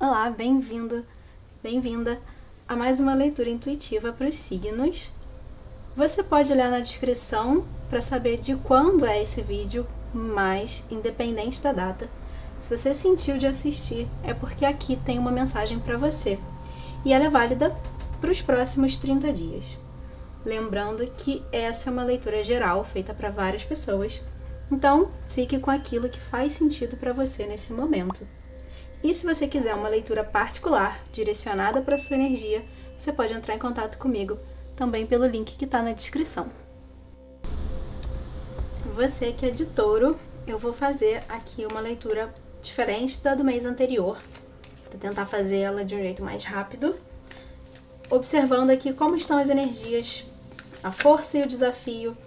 Olá, bem-vindo, bem-vinda a mais uma leitura intuitiva para os signos. Você pode olhar na descrição para saber de quando é esse vídeo, mas independente da data, se você sentiu de assistir, é porque aqui tem uma mensagem para você e ela é válida para os próximos 30 dias. Lembrando que essa é uma leitura geral feita para várias pessoas, então fique com aquilo que faz sentido para você nesse momento. E se você quiser uma leitura particular, direcionada para a sua energia, você pode entrar em contato comigo, também pelo link que está na descrição. Você que é de Touro, eu vou fazer aqui uma leitura diferente da do mês anterior. Vou tentar fazer ela de um jeito mais rápido, observando aqui como estão as energias, a força e o desafio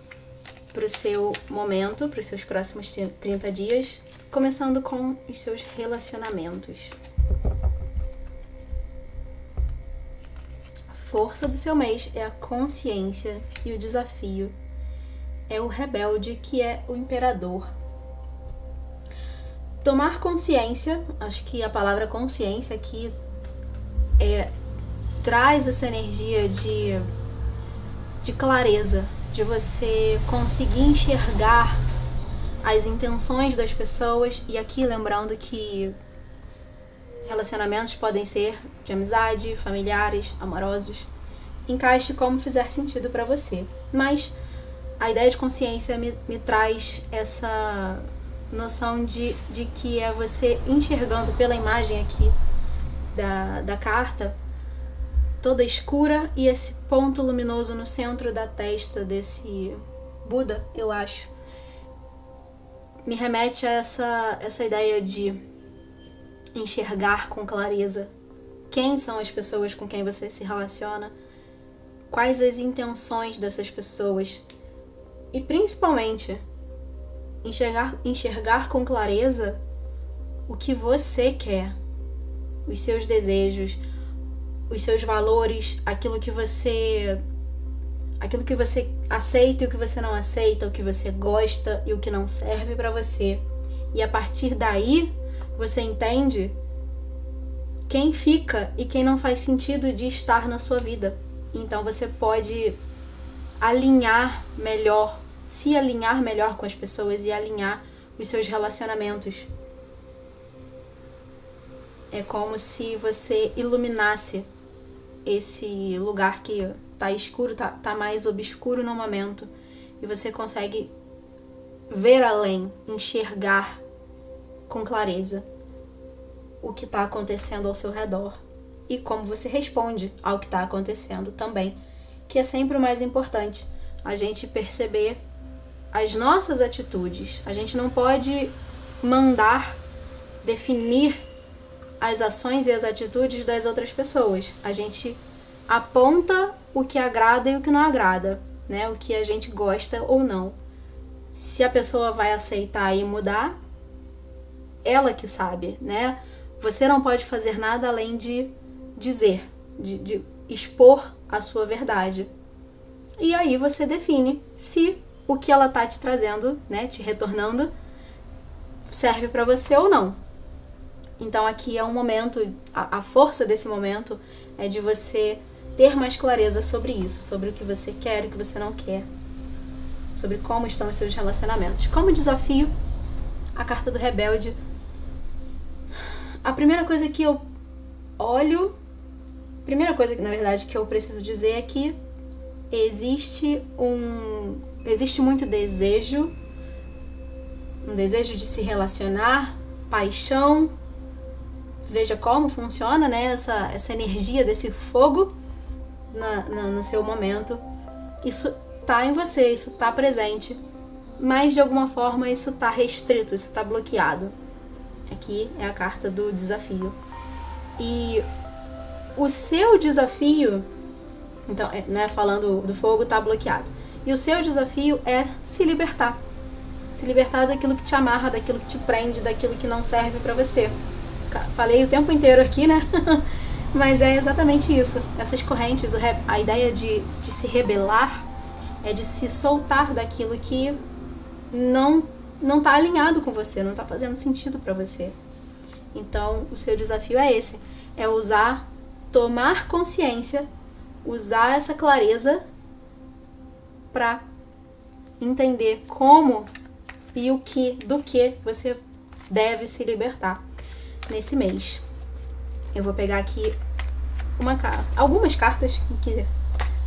para o seu momento, para os seus próximos 30 dias, começando com os seus relacionamentos. A força do seu mês é a consciência e o desafio é o rebelde, que é o imperador. Tomar consciência, acho que a palavra consciência aqui traz essa energia de clareza, de você conseguir enxergar as intenções das pessoas, e aqui lembrando que relacionamentos podem ser de amizade, familiares, amorosos, encaixe como fizer sentido para você. Mas a ideia de consciência me traz essa noção de que é você enxergando pela imagem aqui da carta, toda escura, e esse ponto luminoso no centro da testa desse Buda, eu acho, me remete a essa ideia de enxergar com clareza quem são as pessoas com quem você se relaciona, quais as intenções dessas pessoas, e principalmente enxergar com clareza o que você quer, os seus desejos, os seus valores, aquilo que você aceita e o que você não aceita, o que você gosta e o que não serve para você. E a partir daí, você entende quem fica e quem não faz sentido de estar na sua vida. Então você pode alinhar melhor, se alinhar melhor com as pessoas e alinhar os seus relacionamentos. É como se você iluminasse esse lugar que tá escuro, tá mais obscuro no momento, e você consegue ver além, enxergar com clareza o que está acontecendo ao seu redor e como você responde ao que está acontecendo também, que é sempre o mais importante, a gente perceber as nossas atitudes. A gente não pode mandar, definir as ações e as atitudes das outras pessoas. A gente aponta o que agrada e o que não agrada, né? O que a gente gosta ou não. Se a pessoa vai aceitar e mudar, ela que sabe, né? Você não pode fazer nada além de dizer, de expor a sua verdade. E aí você define se o que ela tá te trazendo, né, te retornando, serve para você ou não. Então aqui é um momento, a força desse momento é de você ter mais clareza sobre isso, sobre o que você quer e o que você não quer, sobre como estão os seus relacionamentos. Como desafio, a carta do rebelde. A primeira coisa que eu olho, primeira coisa que na verdade que eu preciso dizer é que existe muito desejo, um desejo de se relacionar, paixão. Veja como funciona, né, essa energia desse fogo no seu momento. Isso tá em você, isso tá presente, mas de alguma forma isso tá restrito, isso tá bloqueado. Aqui é a carta do desafio. E o seu desafio, então, né, falando do fogo, tá bloqueado. E o seu desafio é se libertar. Se libertar daquilo que te amarra, daquilo que te prende, daquilo que não serve pra você. Falei o tempo inteiro aqui, né? Mas é exatamente isso. Essas correntes, a ideia de se rebelar é de se soltar daquilo que não tá alinhado com você, não tá fazendo sentido pra você. Então, o seu desafio é esse, é tomar consciência, usar essa clareza para entender como e do que você deve se libertar nesse mês. Eu vou pegar aqui algumas cartas que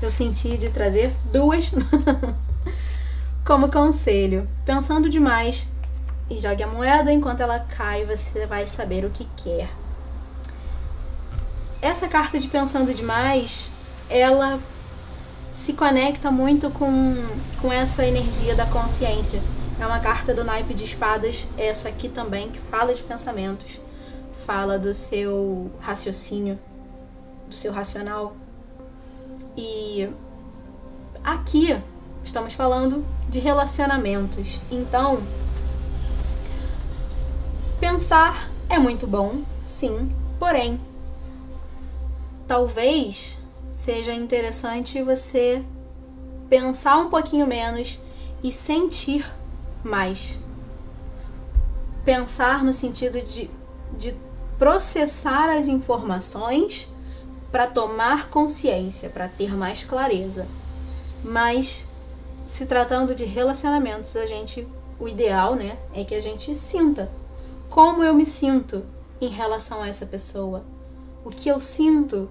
eu senti de trazer, 2 como conselho. Pensando demais, e jogue a moeda, enquanto ela cai, você vai saber o que quer. Essa carta de pensando demais, ela se conecta muito com essa energia da consciência. É uma carta do naipe de espadas, essa aqui também, que fala de pensamentos, fala do seu raciocínio, do seu racional. E aqui estamos falando de relacionamentos. Então, pensar é muito bom, sim, porém, talvez seja interessante você pensar um pouquinho menos e sentir mais. Pensar no sentido de processar as informações para tomar consciência, para ter mais clareza. Mas, se tratando de relacionamentos, o ideal, né, é que a gente sinta como eu me sinto em relação a essa pessoa, o que eu sinto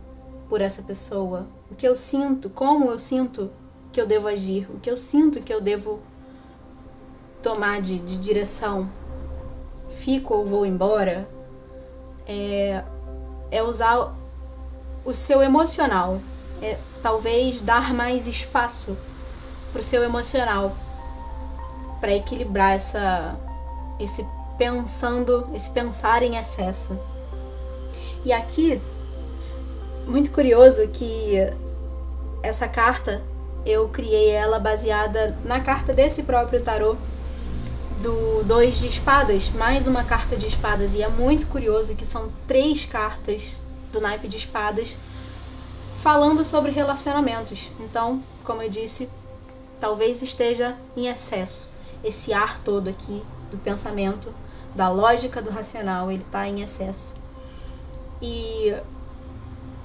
por essa pessoa, o que eu sinto, como eu sinto que eu devo agir, o que eu sinto que eu devo tomar de direção. Fico ou vou embora? É usar o seu emocional, talvez dar mais espaço para o seu emocional, para equilibrar esse pensar em excesso. E aqui, muito curioso que essa carta, eu criei ela baseada na carta desse próprio tarô, do 2 de espadas, mais uma carta de espadas, e é muito curioso que são 3 cartas do naipe de espadas falando sobre relacionamentos. Então, como eu disse, talvez esteja em excesso. Esse ar todo aqui do pensamento, da lógica do racional, ele está em excesso. E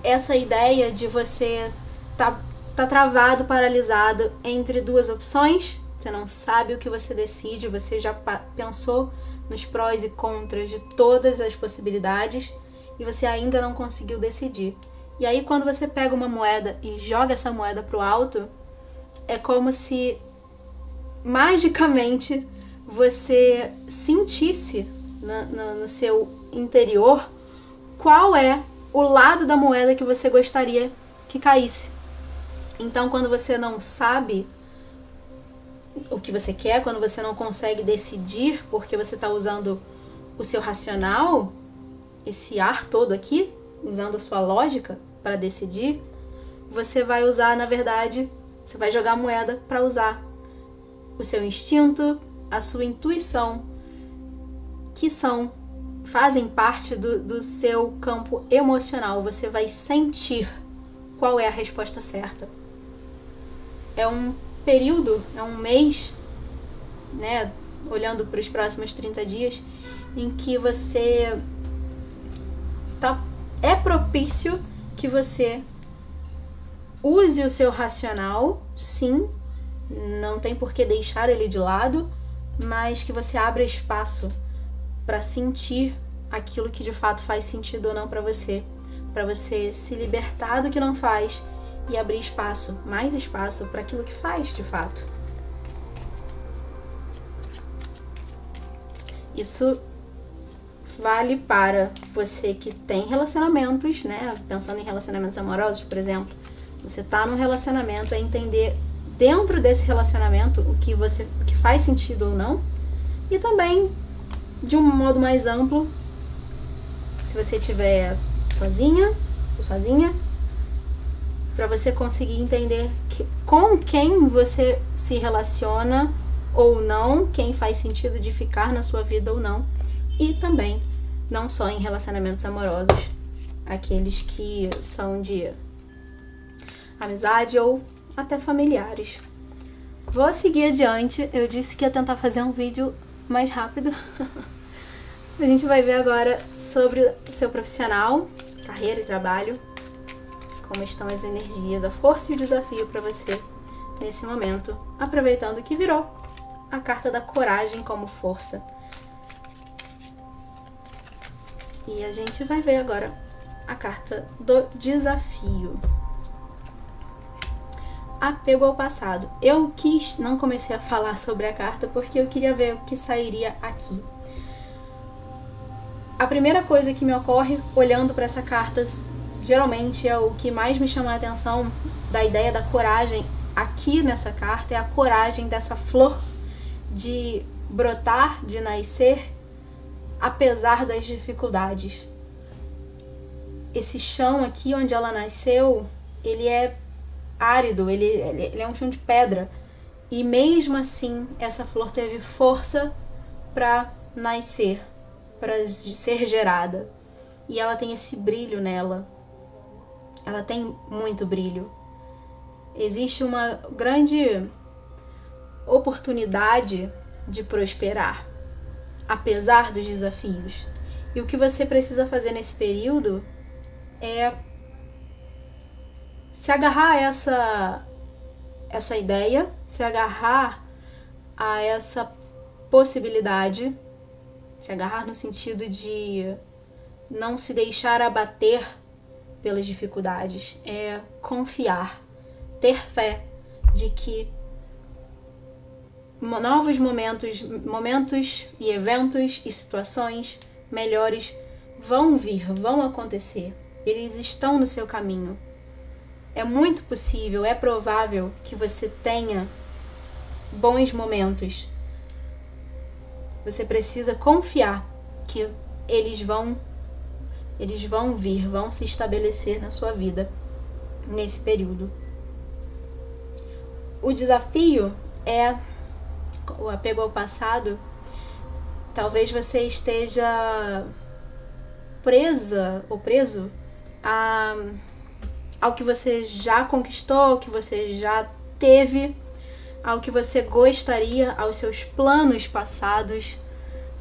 essa ideia de você tá travado, paralisado entre 2 opções, você não sabe o que você decide, você já pensou nos prós e contras de todas as possibilidades e você ainda não conseguiu decidir. E aí, quando você pega uma moeda e joga essa moeda pro alto, é como se magicamente você sentisse no seu interior qual é o lado da moeda que você gostaria que caísse. Então, quando você não sabe o que você quer, quando você não consegue decidir porque você está usando o seu racional, esse ar todo aqui, usando a sua lógica para decidir, você vai usar, na verdade, você vai jogar a moeda para usar o seu instinto, a sua intuição, que fazem parte do seu campo emocional. Você vai sentir qual é a resposta certa. É um período, é um mês, né, olhando para os próximos 30 dias, em que você é propício que você use o seu racional, sim, não tem por que deixar ele de lado, mas que você abra espaço para sentir aquilo que de fato faz sentido ou não para você se libertar do que não faz e abrir espaço, mais espaço para aquilo que faz de fato. Isso vale para você que tem relacionamentos, né? Pensando em relacionamentos amorosos, por exemplo. Você tá num relacionamento, é entender dentro desse relacionamento o que faz sentido ou não. E também, de um modo mais amplo, se você estiver sozinha ou sozinha, para você conseguir entender com quem você se relaciona ou não, quem faz sentido de ficar na sua vida ou não. E também, não só em relacionamentos amorosos, aqueles que são de amizade ou até familiares. Vou seguir adiante. Eu disse que ia tentar fazer um vídeo mais rápido, A gente vai ver agora sobre o seu profissional, carreira e trabalho, como estão as energias, a força e o desafio para você nesse momento, aproveitando que virou a carta da coragem como força. E a gente vai ver agora a carta do desafio. Apego ao passado. Eu não comecei a falar sobre a carta porque eu queria ver o que sairia aqui. A primeira coisa que me ocorre olhando para essa carta, geralmente é o que mais me chama a atenção da ideia da coragem aqui nessa carta, é a coragem dessa flor de brotar, de nascer, apesar das dificuldades. Esse chão aqui onde ela nasceu, ele é árido, ele é um chão de pedra. E mesmo assim, essa flor teve força para nascer, para ser gerada. E ela tem esse brilho nela. Ela tem muito brilho. Existe uma grande oportunidade de prosperar, apesar dos desafios. E o que você precisa fazer nesse período é se agarrar a essa ideia, se agarrar a essa possibilidade, se agarrar no sentido de não se deixar abater pelas dificuldades, é confiar, ter fé de que novos momentos e eventos e situações melhores vão vir, vão acontecer. Eles estão no seu caminho. É muito possível, é provável que você tenha bons momentos. Você precisa confiar que eles vão vir, vão se estabelecer na sua vida nesse período. O desafio é o apego ao passado. Talvez você esteja presa ou preso ao que você já conquistou, ao que você já teve, ao que você gostaria, aos seus planos passados.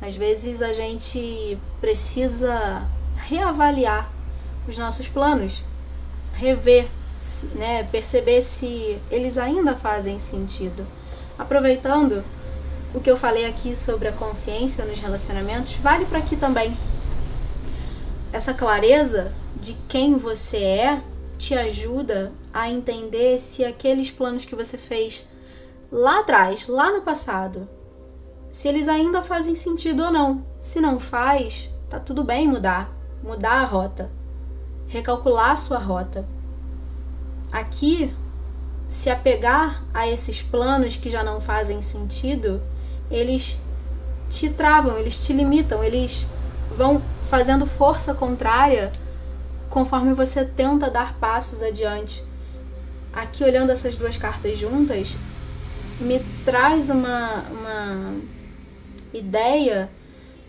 Às vezes a gente precisa reavaliar os nossos planos, rever, né, perceber se eles ainda fazem sentido. Aproveitando o que eu falei aqui sobre a consciência nos relacionamentos, vale para aqui também. Essa clareza de quem você é te ajuda a entender se aqueles planos que você fez lá atrás, lá no passado, se eles ainda fazem sentido ou não. Se não faz, tá tudo bem mudar a rota, recalcular a sua rota. Aqui, se apegar a esses planos que já não fazem sentido, eles te travam, eles te limitam, eles vão fazendo força contrária conforme você tenta dar passos adiante. Aqui, olhando essas duas cartas juntas, me traz uma ideia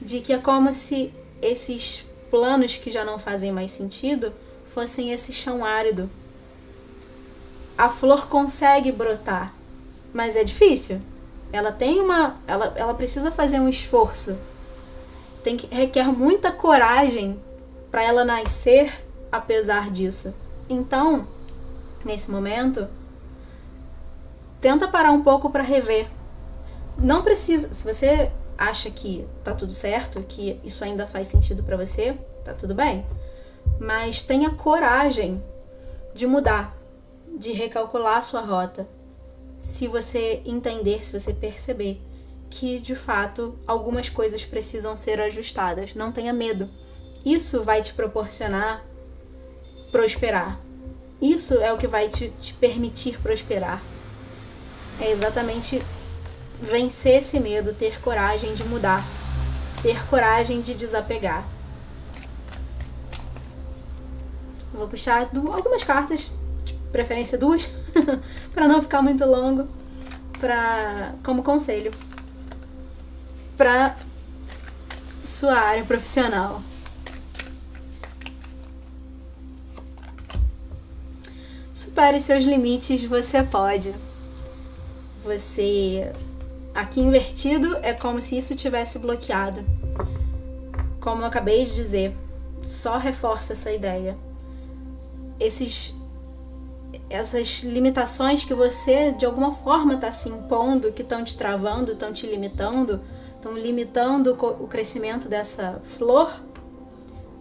de que é como se esses planos que já não fazem mais sentido fossem esse chão árido. A flor consegue brotar, mas é difícil. Ela precisa fazer um esforço. Requer muita coragem para ela nascer apesar disso. Então, nesse momento, tenta parar um pouco para rever. Não precisa, se você acha que tá tudo certo, que isso ainda faz sentido para você, tá tudo bem. Mas tenha coragem de mudar, de recalcular a sua rota. Se você entender, se você perceber que, de fato, algumas coisas precisam ser ajustadas. Não tenha medo. Isso vai te proporcionar prosperar. Isso é o que vai te permitir prosperar. É exatamente vencer esse medo, ter coragem de mudar, ter coragem de desapegar. Vou puxar algumas cartas, de preferência 2, para não ficar muito longo, como conselho para sua área profissional. Supere seus limites, você pode. Aqui invertido é como se isso tivesse bloqueado. como eu acabei de dizer, só reforça essa ideia. Essas limitações que você de alguma forma está se impondo, que estão te travando, estão te limitando, estão limitando o crescimento dessa flor,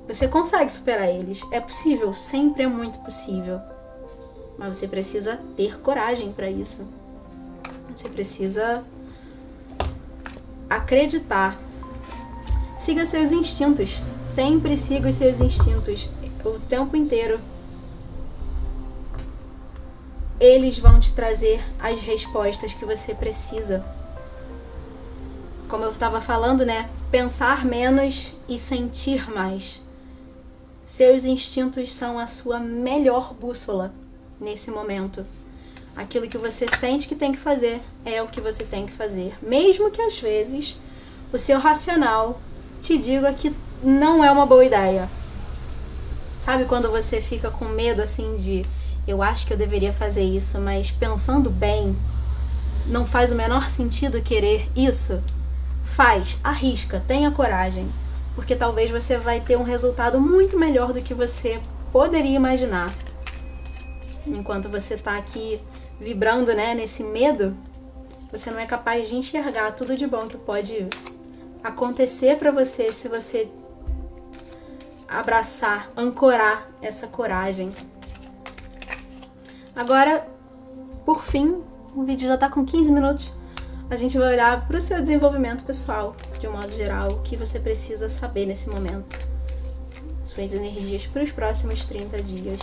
você consegue superar eles. É possível, sempre é muito possível. Mas você precisa ter coragem para isso. Você precisa acreditar. Siga seus instintos. Sempre siga os seus instintos o tempo inteiro. Eles vão te trazer as respostas que você precisa. Como eu estava falando, né? Pensar menos e sentir mais. Seus instintos são a sua melhor bússola nesse momento. Aquilo que você sente que tem que fazer é o que você tem que fazer. Mesmo que às vezes o seu racional te diga que não é uma boa ideia. Sabe quando você fica com medo assim de eu acho que eu deveria fazer isso, mas pensando bem, não faz o menor sentido querer isso? Faz, arrisca, tenha coragem, porque talvez você vai ter um resultado muito melhor do que você poderia imaginar. Enquanto você está aqui vibrando, né, nesse medo, você não é capaz de enxergar tudo de bom que pode acontecer para você se você abraçar, ancorar essa coragem. Agora, por fim, o vídeo já está com 15 minutos. A gente vai olhar para o seu desenvolvimento pessoal, de um modo geral, o que você precisa saber nesse momento. Suas energias para os próximos 30 dias.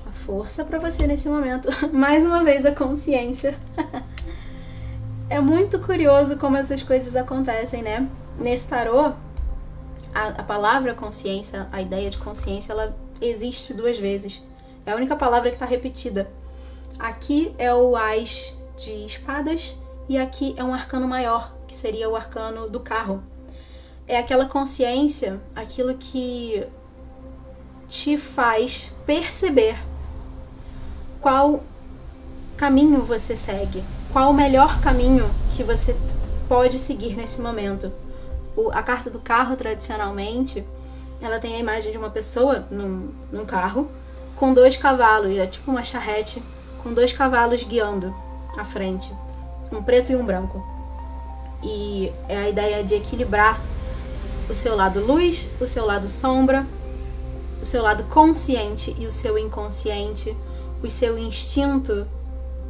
A força para você nesse momento. Mais uma vez, a consciência. É muito curioso como essas coisas acontecem, né? Nesse tarô, a palavra consciência, a ideia de consciência, ela existe 2 vezes. É a única palavra que está repetida. Aqui é o As de Espadas e aqui é um arcano maior, que seria o arcano do carro. É aquela consciência, aquilo que te faz perceber qual caminho você segue, qual o melhor caminho que você pode seguir nesse momento. A carta do carro, tradicionalmente, ela tem a imagem de uma pessoa num carro com 2 cavalos, é tipo uma charrete, com 2 cavalos guiando à frente, um preto e um branco. E é a ideia de equilibrar o seu lado luz, o seu lado sombra, o seu lado consciente e o seu inconsciente, o seu instinto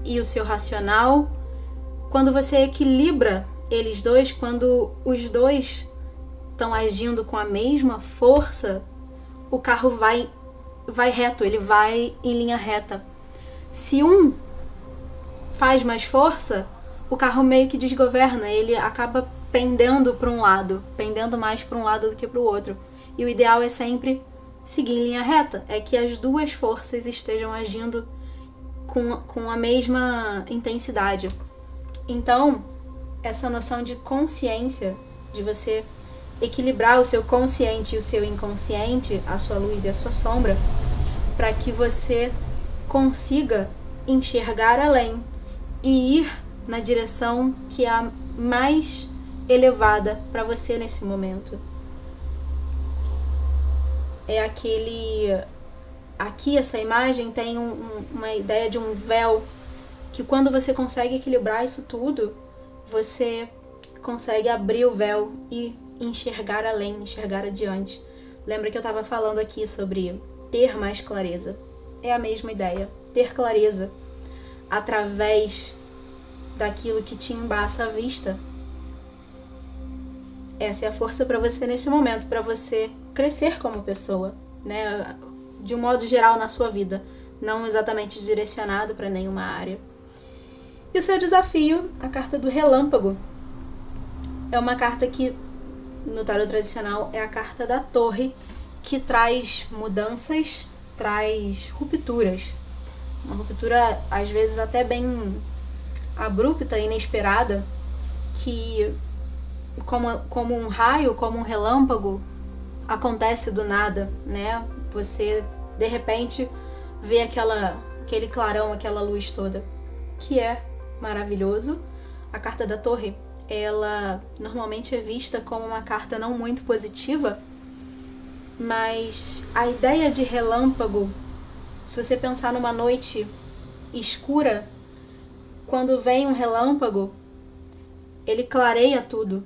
e o seu racional. Quando você equilibra eles dois, quando os dois estão agindo com a mesma força, o carro vai reto, ele vai em linha reta. Se um faz mais força, o carro meio que desgoverna, ele acaba pendendo para um lado, pendendo mais para um lado do que para o outro. E o ideal é sempre seguir em linha reta, é que as 2 forças estejam agindo com a mesma intensidade. Então, essa noção de consciência, de você equilibrar o seu consciente e o seu inconsciente, a sua luz e a sua sombra, para que você consiga enxergar além e ir na direção que é a mais elevada para você nesse momento. É aqui essa imagem tem uma ideia de um véu, que quando você consegue equilibrar isso tudo, você consegue abrir o véu e enxergar além, enxergar adiante. Lembra que eu estava falando aqui sobre ter mais clareza? É a mesma ideia, ter clareza através daquilo que te embaça a vista. Essa é a força para você nesse momento, para você crescer como pessoa, né? De um modo geral na sua vida, não exatamente direcionado para nenhuma área. E o seu desafio, a carta do relâmpago, é uma carta que no tarot tradicional é a carta da torre, que traz mudanças, traz rupturas. Uma ruptura às vezes até bem abrupta, inesperada, que como um raio, como um relâmpago, acontece do nada, né? Você de repente vê aquele clarão, aquela luz toda, que é maravilhoso. A carta da torre ela normalmente é vista como uma carta não muito positiva, mas a ideia de relâmpago, se você pensar numa noite escura, quando vem um relâmpago, ele clareia tudo.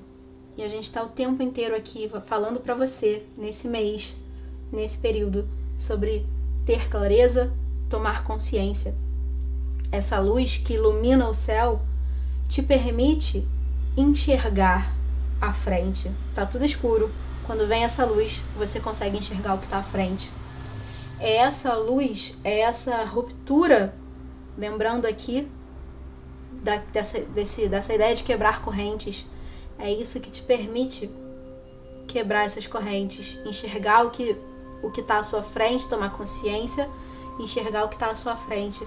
E a gente está o tempo inteiro aqui falando para você, nesse mês, nesse período, sobre ter clareza, tomar consciência. Essa luz que ilumina o céu te permite enxergar à frente. Tá tudo escuro. Quando vem essa luz, você consegue enxergar o que está à frente. É essa luz, é essa ruptura, lembrando aqui dessa ideia de quebrar correntes. É isso que te permite quebrar essas correntes, enxergar o que está à sua frente, tomar consciência, enxergar o que está à sua frente,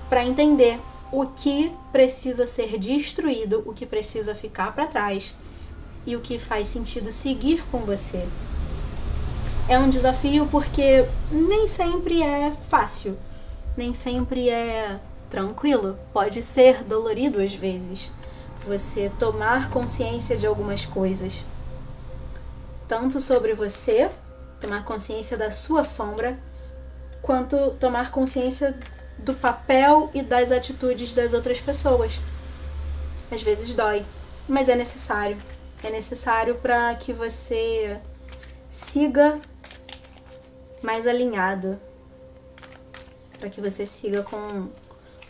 para entender o que precisa ser destruído, o que precisa ficar para trás e o que faz sentido seguir com você. É um desafio porque nem sempre é fácil, nem sempre é tranquilo, pode ser dolorido às vezes, você tomar consciência de algumas coisas, tanto sobre você, tomar consciência da sua sombra, quanto tomar consciência do papel e das atitudes das outras pessoas. Às vezes dói, mas é necessário. É necessário para que você siga mais alinhado, para que você siga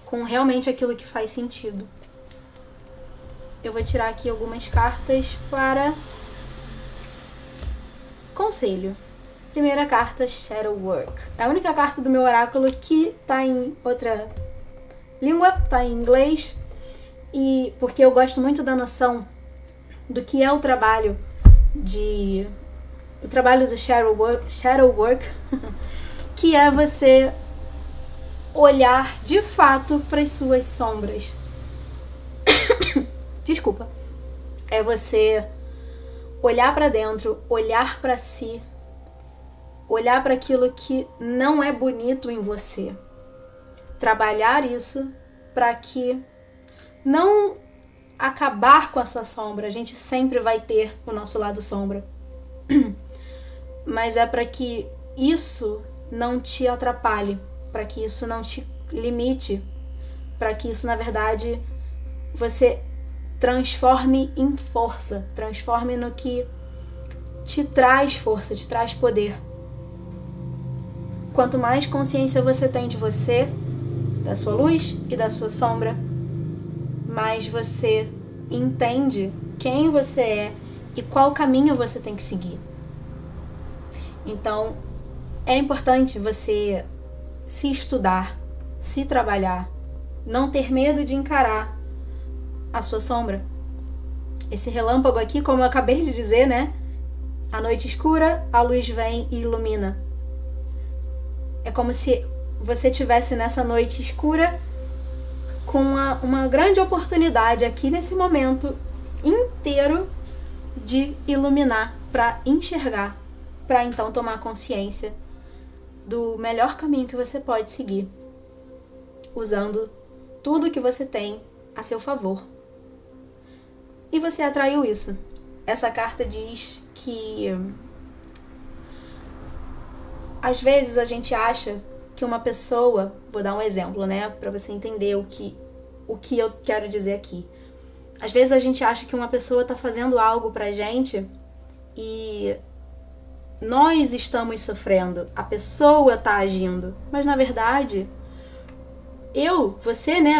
com realmente aquilo que faz sentido. Eu vou tirar aqui algumas cartas para conselho. Primeira carta, Shadow Work. É a única carta do meu oráculo que tá em outra língua, tá em inglês, e porque eu gosto muito da noção do que é o trabalho do Shadow Work, que é você olhar de fato para as suas sombras. Desculpa. É você olhar para dentro, olhar para si, olhar para aquilo que não é bonito em você. Trabalhar isso para que não acabar com a sua sombra. A gente sempre vai ter o nosso lado sombra. Mas é para que isso não te atrapalhe, para que isso não te limite, para que isso, na verdade, você transforme em força, transforme no que te traz força, te traz poder. Quanto mais consciência você tem de você, da sua luz e da sua sombra, mais você entende quem você é e qual caminho você tem que seguir. Então, é importante você se estudar, se trabalhar, não ter medo de encarar a sua sombra. Esse relâmpago aqui, como eu acabei de dizer, né? A noite escura, a luz vem e ilumina. É como se você estivesse nessa noite escura com uma grande oportunidade aqui nesse momento inteiro de iluminar, para enxergar, para então tomar consciência do melhor caminho que você pode seguir, usando tudo que você tem a seu favor. E você atraiu isso. Essa carta diz que às vezes a gente acha que uma pessoa, vou dar um exemplo, né, para você entender o que eu quero dizer aqui. Às vezes a gente acha que uma pessoa está fazendo algo pra gente e nós estamos sofrendo, a pessoa está agindo, mas na verdade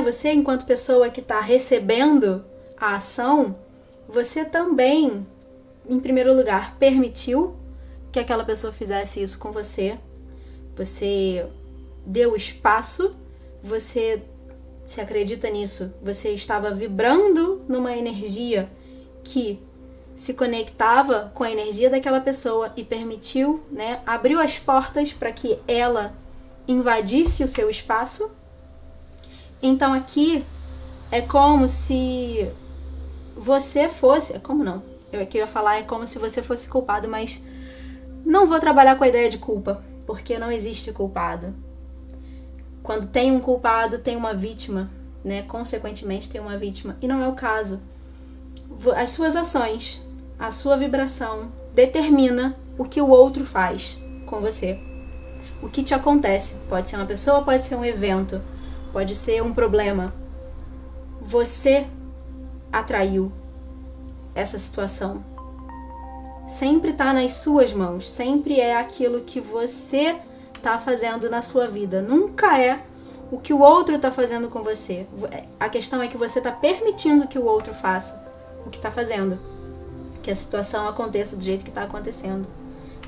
você enquanto pessoa que está recebendo a ação, você também, em primeiro lugar, permitiu que aquela pessoa fizesse isso com você, você deu espaço, você se acredita nisso, você estava vibrando numa energia que se conectava com a energia daquela pessoa e permitiu, né, abriu as portas para que ela invadisse o seu espaço. Então aqui é como se você fosse, é como não, eu aqui ia falar é como se você fosse culpado, mas não vou trabalhar com a ideia de culpa, porque não existe culpado. Quando tem um culpado, tem uma vítima, né? Consequentemente tem uma vítima, e não é o caso. as suas ações, a sua vibração determina o que o outro faz com você. O que te acontece. Pode ser uma pessoa, pode ser um evento, pode ser um problema. Você atraiu essa situação. Sempre está nas suas mãos. Sempre é aquilo que você está fazendo na sua vida. Nunca é o que o outro está fazendo com você. A questão é que você está permitindo que o outro faça o que está fazendo. Que a situação aconteça do jeito que está acontecendo.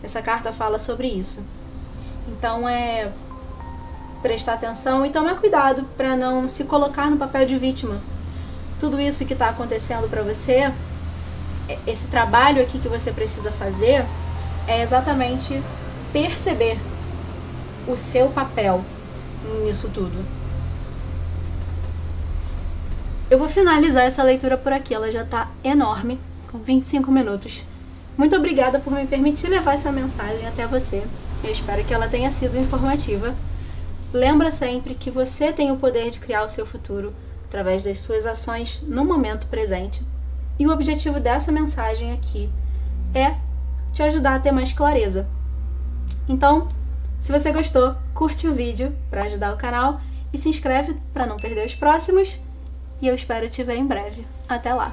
Essa carta fala sobre isso. Então é prestar atenção e tomar cuidado para não se colocar no papel de vítima. Tudo isso que está acontecendo para você, esse trabalho aqui que você precisa fazer, é exatamente perceber o seu papel nisso tudo. Eu vou finalizar essa leitura por aqui, ela já está enorme, com 25 minutos. Muito obrigada por me permitir levar essa mensagem até você. Eu espero que ela tenha sido informativa. Lembra sempre que você tem o poder de criar o seu futuro através das suas ações no momento presente. E o objetivo dessa mensagem aqui é te ajudar a ter mais clareza. Então, se você gostou, curte o vídeo para ajudar o canal e se inscreve para não perder os próximos. E eu espero te ver em breve. Até lá!